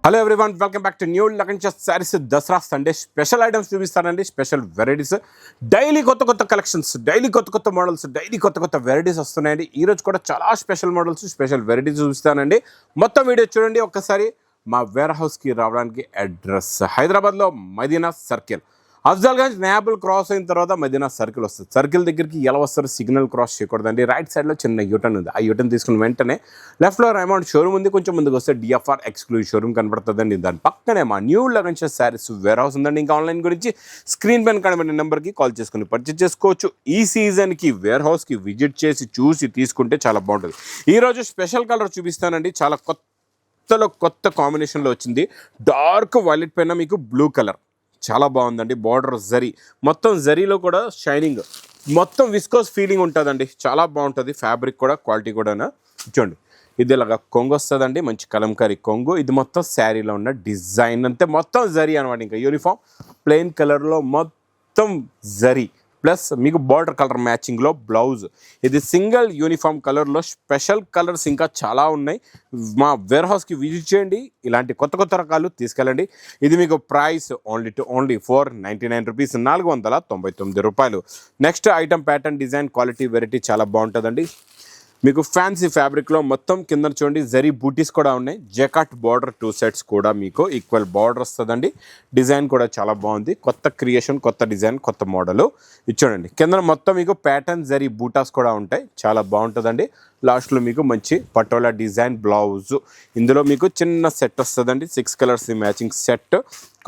Hello everyone, welcome back to new lagan saris Dasara Sunday special items చూపిస్తానండి. Special varieties, daily కొత్త collections, daily కొత్త models, daily కొత్త varieties వస్తున్నాయండి. ఈరోజు కూడా చాలా స్పెషల్ మోడల్స్, స్పెషల్ వెరైటీస్ చూపిస్తానండి. మొత్తం వీడియో చూడండి. ఒక్కసారి మా వేర్ హౌస్కి రావడానికి అడ్రస్ హైదరాబాద్లో మదీనా సర్కిల్, అఫ్జల్గంజ్ న్యాబుల్ క్రాస్ అయిన తర్వాత మదీనా సర్కిల్ వస్తుంది. సర్కిల్ దగ్గరికి ఎలా వస్తారు, సిగ్నల్ క్రాస్ చేయకూడదండి. రైట్ సైడ్లో చిన్న యూటర్న్ ఉంది. ఆ యూటర్న్ తీసుకుని వెంటనే లెఫ్ట్లో రైమౌండ్ షోరూమ్ ఉంది. కొంచెం ముందుకు వస్తే డిఎఫ్ఆర్ ఎక్స్క్లూజివ్ షోరూమ్ కనబడుతుందండి. దాని పక్కనే మా new Lagan sarees warehouse ఉందండి. ఇంకా ఆన్లైన్ గురించి స్క్రీన్ పైన కనబడిన నెంబర్కి కాల్ చేసుకుని పర్చేజ్ చేసుకోవచ్చు. ఈ సీజన్కి వేర్ హౌస్కి విజిట్ చేసి చూసి తీసుకుంటే చాలా బాగుంటుంది. ఈరోజు స్పెషల్ కలర్ చూపిస్తానండి. చాలా కొత్త కాంబినేషన్లో వచ్చింది. డార్క్ వైలెట్ పైన మీకు బ్లూ కలర్ చాలా బాగుందండి. బార్డర్ జరీ, మొత్తం జరీలో కూడా షైనింగ్, మొత్తం విస్కోస్ ఫీలింగ్ ఉంటుందండి. చాలా బాగుంటుంది. ఫ్యాబ్రిక్ కూడా, క్వాలిటీ కూడా చూడండి. ఇది ఇలాగా కొంగు వస్తుందండి, మంచి కలంకారీ కొంగు. ఇది మొత్తం శారీలో ఉన్న డిజైన్ అంతే, మొత్తం జరీ అనమాట. ఇంకా యూనిఫామ్ ప్లెయిన్ కలర్లో మొత్తం జరీ ప్లస్ మీకు బార్డర్ కలర్ మ్యాచింగ్లో బ్లౌజ్. ఇది సింగిల్ యూనిఫామ్ కలర్లో స్పెషల్ కలర్స్ ఇంకా చాలా ఉన్నాయి. మా వేర్ హౌస్కి విజిట్ చేయండి. ఇలాంటి కొత్త రకాలు తీసుకెళ్ళండి. ఇది మీకు ప్రైస్ ఓన్లీ 499 రూపీస్, 499 రూపాయలు. Next item pattern, design, quality, variety చాలా బాగుంటుందండి. మీకు ఫ్యాన్సీ ఫ్యాబ్రిక్లో మొత్తం కింద చూడండి జరీ బూటీస్ కూడా ఉన్నాయి. జకాట్ బార్డర్ 2 సెట్స్ కూడా మీకు ఈక్వల్ బార్డర్ వస్తుందండి. డిజైన్ కూడా చాలా బాగుంది. కొత్త క్రియేషన్, కొత్త డిజైన్, కొత్త మోడలు. ఇది చూడండి. కింద మొత్తం మీకు ప్యాటర్న్ జరీ బూటాస్ కూడా ఉంటాయి. చాలా బాగుంటుందండి. లాస్ట్లో మీకు మంచి పటోలా డిజైన్ బ్లౌజ్. ఇందులో మీకు చిన్న సెట్ వస్తుందండి. 6 కలర్స్ మ్యాచింగ్ సెట్.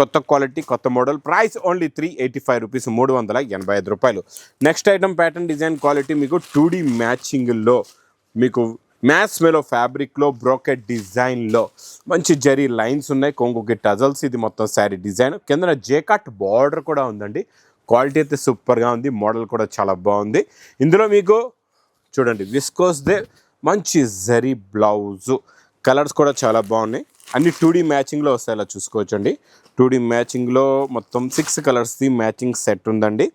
కొత్త క్వాలిటీ, కొత్త మోడల్. ప్రైస్ ఓన్లీ 385 రూపీస్, 385 రూపాయలు. Next item pattern, design, quality మీకు 2D మ్యాచింగ్లో, మీకు మ్యాథ్స్ మేలో ఫ్యాబ్రిక్లో, బ్రోకెట్ డిజైన్లో మంచి జరీ లైన్స్ ఉన్నాయి. కొంగుకి టజల్స్. ఇది మొత్తం శారీ డిజైన్. కింద జేకాట్ బార్డర్ కూడా ఉందండి. క్వాలిటీ అయితే సూపర్గా ఉంది. మోడల్ కూడా చాలా బాగుంది. ఇందులో మీకు చూడండి విస్కోస్దే మంచి జరీ బ్లౌజు. కలర్స్ కూడా చాలా బాగున్నాయి. అన్ని 2D మ్యాచింగ్లో వస్తాయి. ఇలా చూసుకోవచ్చండి. 2D మ్యాచింగ్లో మొత్తం 6 కలర్స్ది మ్యాచింగ్ సెట్ ఉందండి.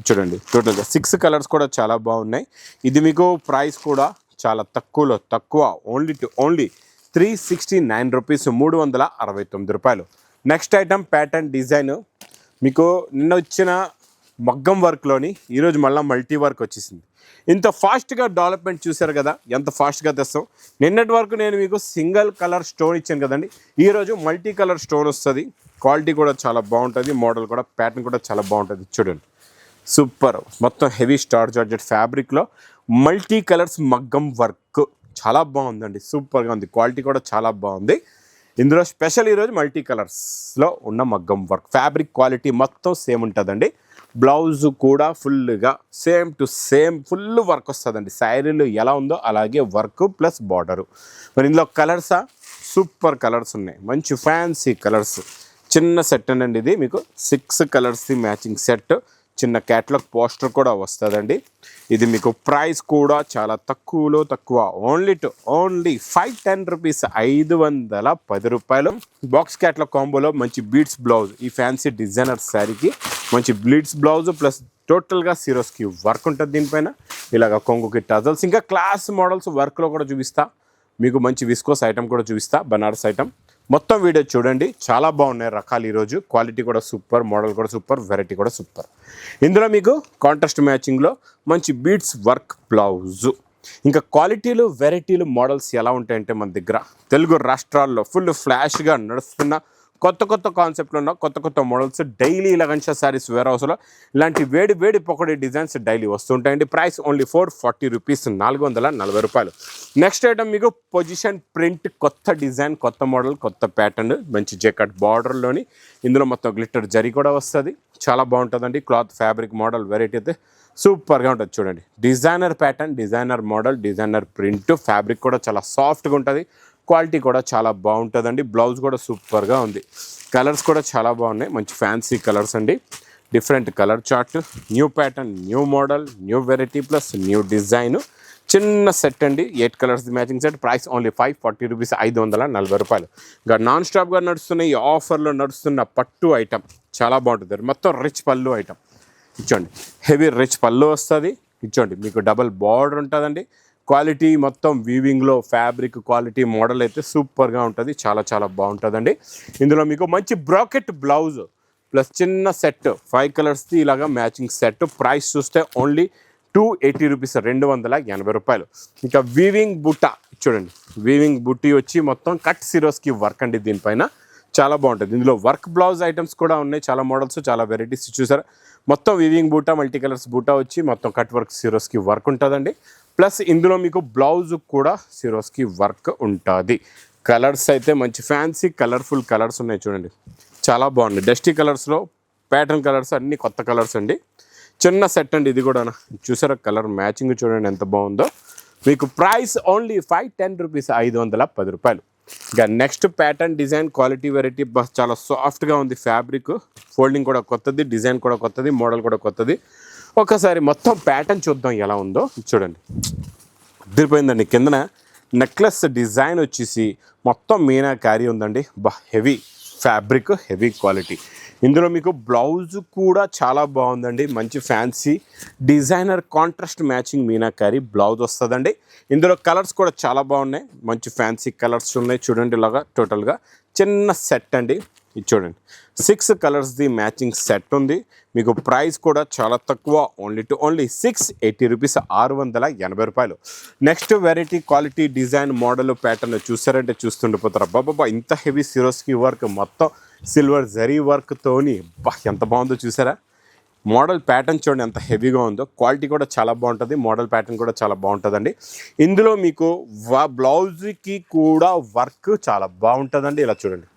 చూడండి, టోటల్గా 6 కలర్స్ కూడా చాలా బాగున్నాయి. ఇది మీకు ప్రైస్ కూడా చాలా తక్కువ, ఓన్లీ 369 రూపీస్, 369 రూపాయలు. నెక్స్ట్ ఐటమ్ ప్యాటర్న్ డిజైన్ మీకు నిన్న వచ్చిన మగ్గం వర్క్లోని ఈరోజు మళ్ళీ మల్టీ వర్క్ వచ్చేసింది. ఇంత ఫాస్ట్గా డెవలప్మెంట్ చూశారు కదా, ఎంత ఫాస్ట్గా తెస్తాం. నిన్నటి వరకు నేను మీకు సింగిల్ కలర్ స్టోన్ ఇచ్చాను కదండి. ఈరోజు మల్టీ కలర్ స్టోన్ వస్తుంది. క్వాలిటీ కూడా చాలా బాగుంటుంది. మోడల్ కూడా, ప్యాటర్న్ కూడా చాలా బాగుంటుంది. చూడండి, సూపర్. మొత్తం హెవీ స్టార్ జార్జెట్ ఫ్యాబ్రిక్లో మల్టీ కలర్స్ మగ్గం వర్క్ చాలా బాగుందండి. సూపర్గా ఉంది. క్వాలిటీ కూడా చాలా బాగుంది. ఇందులో స్పెషల్ ఈరోజు మల్టీ కలర్స్లో ఉన్న మగ్గం వర్క్. ఫ్యాబ్రిక్ క్వాలిటీ మొత్తం సేమ్ ఉంటుందండి. బ్లౌజ్ కూడా ఫుల్గా same to same full work వస్తుందండి. శారీలో ఎలా ఉందో అలాగే వర్క్ ప్లస్ బార్డరు. మరి ఇందులో కలర్సా, సూపర్ కలర్స్ ఉన్నాయి. మంచి ఫ్యాన్సీ కలర్స్. చిన్న సెట్ అండి. ఇది మీకు 6 కలర్స్ది మ్యాచింగ్ సెట్. చిన్న క్యాటలాగ్ పోస్టర్ కూడా వస్తుందండి. ఇది మీకు ప్రైస్ కూడా చాలా తక్కువ, ఓన్లీ 510 రూపీస్, 510 రూపాయలు. బాక్స్ క్యాటలాగ్ కాంబోలో మంచి బీడ్స్ బ్లౌజ్. ఈ ఫ్యాన్సీ డిజైనర్ శారీకి మంచి బీడ్స్ బ్లౌజ్ ప్లస్ టోటల్గా సిరోస్కి వర్క్ ఉంటుంది. దీనిపైన ఇలాగ కొంగుకి టజల్స్. ఇంకా క్లాస్ మోడల్స్ వర్క్లో కూడా చూపిస్తా. మీకు మంచి విస్కోస్ ఐటమ్ కూడా చూపిస్తా, బనారస్ ఐటమ్. మొత్తం వీడియో చూడండి. చాలా బాగున్నాయి రకాలు ఈరోజు. క్వాలిటీ కూడా సూపర్, మోడల్ కూడా సూపర్, వెరైటీ కూడా సూపర్. ఇందులో మీకు కాంట్రాస్ట్ మ్యాచింగ్లో మంచి బీడ్స్ వర్క్ బ్లౌజు. ఇంకా క్వాలిటీలు, వెరైటీలు, మోడల్స్ ఎలా ఉంటాయంటే మన దగ్గర తెలుగు రాష్ట్రాల్లో ఫుల్ ఫ్లాష్గా నడుస్తున్న కొత్త కాన్సెప్ట్లో ఉన్న కొత్త మోడల్స్ డైలీ లగన్ శారీస్ వేర్ హౌస్లో ఇలాంటి వేడి పొకడి డిజైన్స్ డైలీ వస్తుంటాయండి. ప్రైస్ ఓన్లీ 440 రూపీస్, 440 రూపాయలు. నెక్స్ట్ ఐటమ్ మీకు పొజిషన్ ప్రింట్, కొత్త డిజైన్, కొత్త మోడల్, కొత్త ప్యాటర్న్, మంచి జెకట్ బార్డర్లోని. ఇందులో మొత్తం గ్లిట్టర్ జరీ కూడా వస్తుంది. చాలా బాగుంటుందండి. క్లాత్, ఫ్యాబ్రిక్, మోడల్, వెరైటీ అయితే సూపర్గా ఉంటుంది. చూడండి, designer pattern, designer model, designer print. Fabric కూడా చాలా సాఫ్ట్గా ఉంటుంది. క్వాలిటీ కూడా చాలా బాగుంటుందండి. బ్లౌజ్ కూడా సూపర్గా ఉంది. కలర్స్ కూడా చాలా బాగున్నాయి. మంచి ఫ్యాన్సీ కలర్స్ అండి. Different colour chart, new pattern, new model, new variety plus new design. చిన్న సెట్ అండి. 8 colours matching set. Price only 540 rupees, 540 రూపాయలు. ఇంకా నాన్ స్టాప్గా నడుస్తున్న ఈ ఆఫర్లో నడుస్తున్న పట్టు ఐటమ్ చాలా బాగుంటుంది. మొత్తం రిచ్ పళ్ళు ఐటమ్. ఇచ్చోండి, హెవీ రిచ్ పళ్ళు వస్తుంది. ఇచ్చోండి, మీకు డబల్ బార్డర్ ఉంటుందండి. క్వాలిటీ మొత్తం వీవింగ్లో ఫ్యాబ్రిక్ క్వాలిటీ మోడల్ అయితే సూపర్గా ఉంటుంది, చాలా చాలా బాగుంటుందండి. ఇందులో మీకు మంచి బ్రాకెట్ బ్లౌజ్ ప్లస్ చిన్న సెట్ 5 కలర్స్ది ఇలాగా మ్యాచింగ్ సెట్. ప్రైస్ చూస్తే ఓన్లీ 280 రూపీస్, 280 రూపాయలు. ఇంకా వీవింగ్ బుట్ట చూడండి, వీవింగ్ బుట్టి వచ్చి మొత్తం కట్ సిరోస్కి వర్క్ అండి. దీనిపైన చాలా బాగుంటుంది. ఇందులో వర్క్ బ్లౌజ్ ఐటమ్స్ కూడా ఉన్నాయి, చాలా మోడల్స్, చాలా వెరైటీస్ చూసారా. మొత్తం వీవింగ్ బూటా, మల్టీ కలర్స్ బూటా వచ్చి మొత్తం కట్ వర్క్ సిరోస్కి వర్క్ ఉంటుందండి. ప్లస్ ఇందులో మీకు బ్లౌజ్ కూడా సిరోస్కి వర్క్ ఉంటుంది. కలర్స్ అయితే మంచి ఫ్యాన్సీ కలర్ఫుల్ కలర్స్ ఉన్నాయి చూడండి, చాలా బాగుంది. డస్టీ కలర్స్లో ప్యాటర్న్ కలర్స్ అన్నీ కొత్త కలర్స్ అండి. చిన్న సెట్ అండి ఇది కూడా చూసారా. కలర్ మ్యాచింగ్ చూడండి ఎంత బాగుందో. మీకు ప్రైస్ ఓన్లీ 510 రూపీస్, 510 రూపాయలు. ఇంకా next pattern design quality variety చాలా సాఫ్ట్గా ఉంది. ఫ్యాబ్రిక్ ఫోల్డింగ్ కూడా కొత్తది, డిజైన్ కూడా కొత్తది, మోడల్ కూడా కొత్తది. ఒకసారి మొత్తం ప్యాటర్న్ చూద్దాం ఎలా ఉందో. చూడండి అదిరిపోయిందండి. కిందన నెక్లెస్ డిజైన్ వచ్చేసి మొత్తం మీనాకారి ఉందండి. Heavy fabric, heavy quality. ఇందులో మీకు బ్లౌజ్ కూడా చాలా బాగుందండి, మంచి fancy designer contrast matching meenakari blouse వస్తుందండి. ఇందులో కలర్స్ కూడా చాలా బాగున్నాయి, మంచి ఫ్యాన్సీ కలర్స్ ఉన్నాయి చూడండి. ఇలాగా టోటల్గా చిన్న సెట్ అండి ఇది చూడండి. 6 కలర్స్ది మ్యాచింగ్ సెట్ ఉంది. మీకు ప్రైస్ కూడా చాలా తక్కువ, ఓన్లీ 680 రూపీస్, 680 రూపాయలు. Next variety quality design model pattern చూసారంటే చూస్తుండిపోతారు. బాబా ఇంత హెవీ సిరోస్కి వర్క్, మొత్తం సిల్వర్ జరీ వర్క్తోని ఎంత బాగుందో చూసారా. మోడల్ ప్యాటర్న్ చూడండి ఎంత హెవీగా ఉందో. క్వాలిటీ కూడా చాలా బాగుంటుంది, మోడల్ ప్యాటర్న్ కూడా చాలా బాగుంటుందండి. ఇందులో మీకు బ్లౌజ్కి కూడా వర్క్ చాలా బాగుంటుందండి. ఇలా చూడండి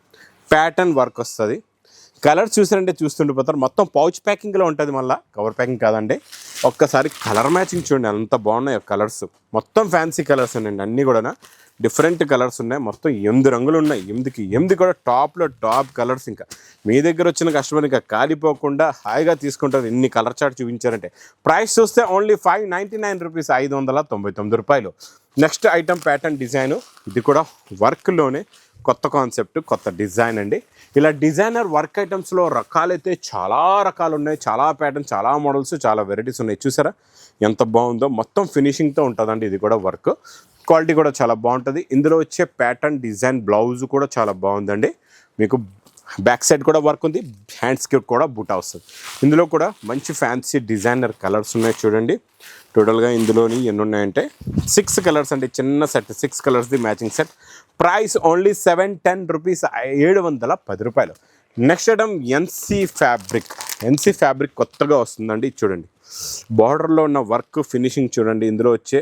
ప్యాటర్న్ వర్క్ వస్తుంది. కలర్ చూసారంటే చూస్తుండిపోతారు. మొత్తం పౌచ్ ప్యాకింగ్లో ఉంటుంది, మళ్ళీ కవర్ ప్యాకింగ్ కాదండి. ఒక్కసారి కలర్ మ్యాచింగ్ చూడండి ఎంత బాగున్నాయో కలర్స్. మొత్తం ఫ్యాన్సీ కలర్స్ ఉన్నాయండి, అన్నీ కూడా డిఫరెంట్ కలర్స్ ఉన్నాయి. మొత్తం 8 రంగులు ఉన్నాయి, 8 కూడా టాప్లో టాప్ కలర్స్. ఇంకా మీ దగ్గర వచ్చిన కస్టమర్ ఇంకా కాలిపోకుండా హాయిగా తీసుకుంటారు ఇన్ని కలర్ చార్ట్ చూపించారంటే. ప్రైస్ చూస్తే ఓన్లీ 599 రూపీస్, 599 రూపాయలు. నెక్స్ట్ ఐటమ్ ప్యాటర్న్ డిజైను, ఇది కూడా వర్క్లోనే కొత్త కాన్సెప్ట్, కొత్త డిజైన్ అండి. ఇలా డిజైనర్ వర్క్ ఐటమ్స్లో రకాలైతే చాలా రకాలు ఉన్నాయి, చాలా ప్యాటర్న్, చాలా మోడల్స్, చాలా వెరైటీస్ ఉన్నాయి. చూసారా ఎంత బాగుందో. మొత్తం ఫినిషింగ్తో ఉంటుందండి. ఇది కూడా వర్క్ క్వాలిటీ కూడా చాలా బాగుంటుంది. ఇందులో వచ్చే ప్యాటర్న్ డిజైన్ బ్లౌజ్ కూడా చాలా బాగుందండి. మీకు బ్యాక్ సైడ్ కూడా వర్క్ ఉంది, హ్యాండ్స్కి కూడా బూటా వస్తుంది. ఇందులో కూడా మంచి ఫ్యాన్సీ డిజైనర్ కలర్స్ ఉన్నాయి చూడండి. టోటల్గా ఇందులోని ఎన్ని ఉన్నాయంటే 6 కలర్స్ అండి, చిన్న సెట్ 6 కలర్స్ది matching set. Price only 710 rupees, 710 రూపాయలు. నెక్స్ట్ ఐటమ్ ఎన్సీ ఫ్యాబ్రిక్ కొత్తగా వస్తుందండి. చూడండి బార్డర్లో ఉన్న వర్క్ ఫినిషింగ్ చూడండి. ఇందులో వచ్చే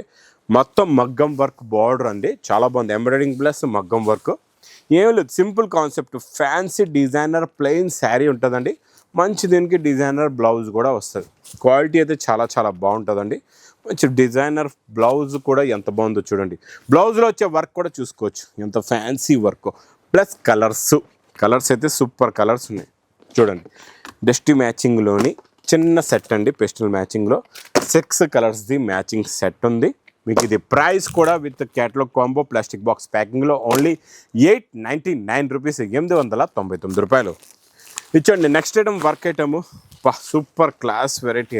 మొత్తం మగ్గం వర్క్ బార్డర్ అండి, చాలా బాగుంది. ఎంబ్రాయిడింగ్ ప్లస్ మగ్గం వర్క్, ఏం లేదు simple concept. Fancy designer plain sari ఉంటుందండి, మంచి దీనికి డిజైనర్ బ్లౌజ్ కూడా వస్తుంది. క్వాలిటీ అయితే చాలా చాలా బాగుంటుందండి. మంచి డిజైనర్ బ్లౌజ్ కూడా ఎంత బాగుందో చూడండి. బ్లౌజ్లో వచ్చే వర్క్ కూడా చూసుకోవచ్చు, ఎంత ఫ్యాన్సీ వర్క్. ప్లస్ కలర్స్ అయితే సూపర్ కలర్స్ ఉన్నాయి చూడండి. డస్టీ మ్యాచింగ్లోని చిన్న సెట్ అండి, పెస్టల్ మ్యాచింగ్లో 6 కలర్స్ది మ్యాచింగ్ సెట్ ఉంది. మీకు ఇది ప్రైస్ కూడా with catalogue combo plastic box ప్యాకింగ్లో ఓన్లీ 899 రూపీస్, 899 రూపాయలు. ఇచ్చండి next item work item. Super class variety.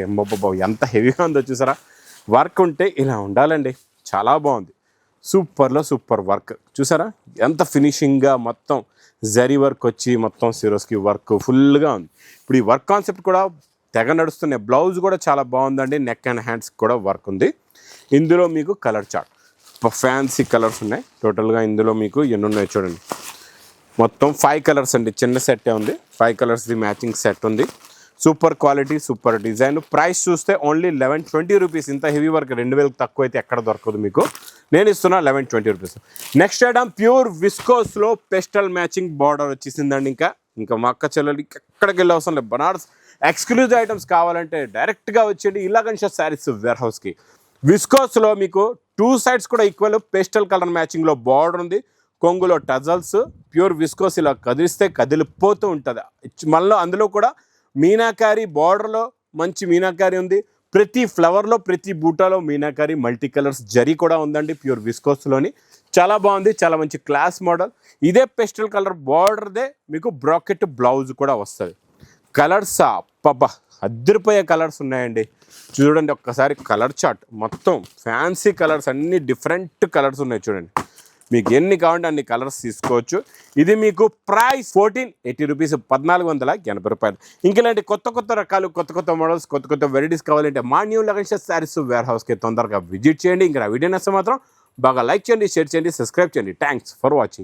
ఎంత హెవీగా ఉందో చూసారా. వర్క్ ఉంటే ఇలా ఉండాలండి, చాలా బాగుంది. సూపర్లో సూపర్ వర్క్ చూసారా ఎంత ఫినిషింగ్గా. మొత్తం జరీ వర్క్ వచ్చి మొత్తం సిరోస్కి వర్క్ ఫుల్గా ఉంది. ఇప్పుడు ఈ వర్క్ కాన్సెప్ట్ కూడా తెగ నడుస్తున్నాయి. బ్లౌజ్ కూడా చాలా బాగుందండి, నెక్ అండ్ హ్యాండ్స్ కూడా వర్క్ ఉంది. ఇందులో మీకు కలర్ చార్ట్ ఫ్యాన్సీ కలర్స్ ఉన్నాయి. టోటల్గా ఇందులో మీకు ఎన్ని ఉన్నాయి చూడండి. మొత్తం 5 కలర్స్ అండి, చిన్న సెట్టే ఉంది. 5 కలర్స్ది మ్యాచింగ్ సెట్ ఉంది. Super quality, super design. Price చూస్తే ఓన్లీ 1120 రూపీస్. ఇంత హెవీ వర్క్ 2000 తక్కువ అయితే ఎక్కడ దొరకదు మీకు. నేను ఇస్తున్నా 1120 రూపీస్. నెక్స్ట్ ఐటమ్ ప్యూర్ విస్కోస్లో పెస్టల్ మ్యాచింగ్ బార్డర్ వచ్చేసిందండి. ఇంకా మా అక్క చెల్లెలకి ఎక్కడికి వెళ్ళే అవసరం లేదు. బనారస్ ఎక్స్క్లూజివ్ ఐటమ్స్ కావాలంటే డైరెక్ట్గా వచ్చేయండి ఇలాగన్షా శారీస్ వేర్ హౌస్కి. విస్కోస్లో మీకు 2 సైడ్స్ కూడా ఈక్వల్ పేస్టల్ కలర్ మ్యాచింగ్లో బార్డర్ ఉంది. కొంగులో టజల్స్, ప్యూర్ విస్కోస్ ఇలా కదిలిస్తే కదిలిపోతూ ఉంటుంది. మళ్ళీ అందులో కూడా మీనాకారి బార్డర్లో మంచి మీనాకారి ఉంది. ప్రతి ఫ్లవర్లో ప్రతి బూటాలో మీనాకారి మల్టీ కలర్స్ జరీ కూడా ఉందండి ప్యూర్ విస్కోస్లోని. చాలా బాగుంది, చాలా మంచి క్లాస్ మోడల్. ఇదే పెస్టల్ కలర్ బార్డర్దే మీకు బ్రాకెట్ బ్లౌజ్ కూడా వస్తుంది. కలర్స్ అద్దరిపోయే కలర్స్ ఉన్నాయండి. చూడండి ఒక్కసారి కలర్ చార్ట్, మొత్తం ఫ్యాన్సీ కలర్స్, అన్ని డిఫరెంట్ కలర్స్ ఉన్నాయి చూడండి. మీకు ఎన్ని కావాలంటే అన్ని కలర్స్ తీసుకోవచ్చు. ఇది మీకు ప్రైస్ 1480 రూపీస్, 1480 రూపాయలు. ఇంకెలాంటి కొత్త కొత్త రకాలు, కొత్త కొత్త మోడల్స్, కొత్త కొత్త వెరైటీస్ కావాలంటే మా న్యూ లగన్ శారీస్ వేర్ హౌస్కి తొందరగా విజిట్ చేయండి. ఇంకా వీడియో నచ్చితే మాత్రం బాగా లైక్ చేయండి, షేర్ చేయండి, సబ్స్క్రైబ్ చేయండి. Thanks for watching.